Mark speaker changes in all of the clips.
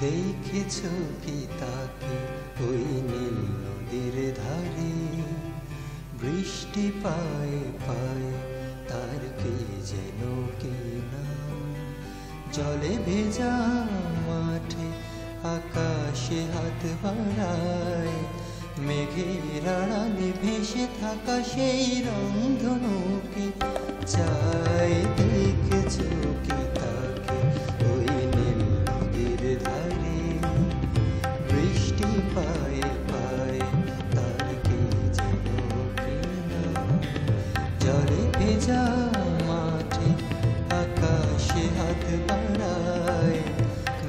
Speaker 1: দেখেছো কি তাকে ওই নীল নদীর ধারে, বৃষ্টি পায়ে পায়ে তার কি যেন কি নাম। জলে ভেজা মাঠে আকাশে হাত বাড়ায়, মেঘের আড়ালে ভেসে থাকা সেই রংধনুকে চাই। দেখেছো কি তাকে ওই নীল নদীর ধারে, বৃষ্টি পায়ে পায়ে তার কি যেন কি নাম। জলে ভেজা মাঠে আকাশে হাত বাড়ায়,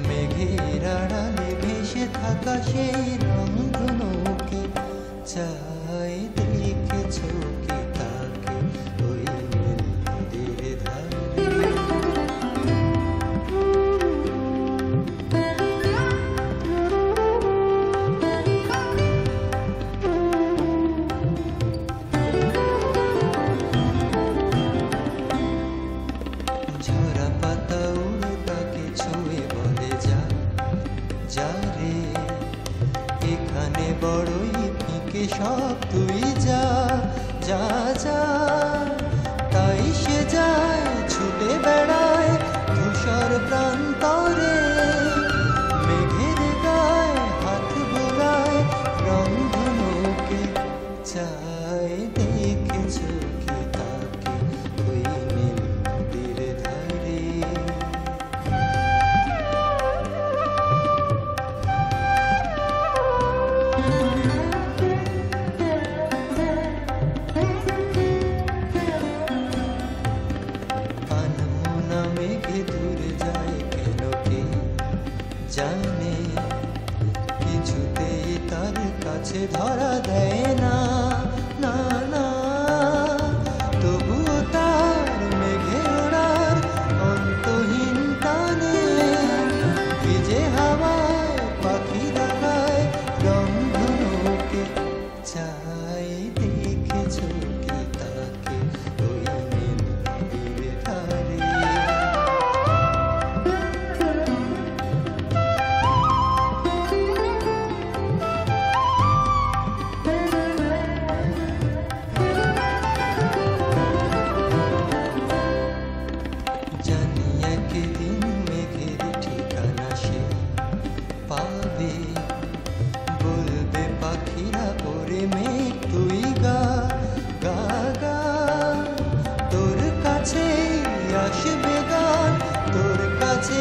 Speaker 1: মেঘের আড়ালে ভেসে থাকা সেই রংধনুকে চাই। দেখেছো কি তাকে ওই নীল নদীর ধারে। ঝরা পাতা উড়ে তাকে ছুঁয়ে বলে যা যা রে, এখানে বড়ই ফিকে সব, তুই যা যা যা। তাই সে যায় ছুটে বেড়ায় ধূসর প্রান্তরে, মেঘের গায়ে হাত বোলায় রংধনুকে চাই। দেখেছো কি তাকে ওই নীল নদীর ধারে। আনমনা মেঘে দূরে যায় কেন কে জানে, কিছুতেই তার কাছে ধরা দেয় না না না। তবুও তার মেঘে ওড়ার অন্তহীন টানে, ভিজে হাওয়ায় পাখি দেখায় রংধনুকে চাই। দেখেছো কি তাকে ওই নীল নদীর ধারে। জানি একদিন মেঘের ঠিকানা সে পাবে, বলবে পাখিরা ওরে মেঘ তুই গা গা গা। তোর কাছে আসবে গান, তোর কাছে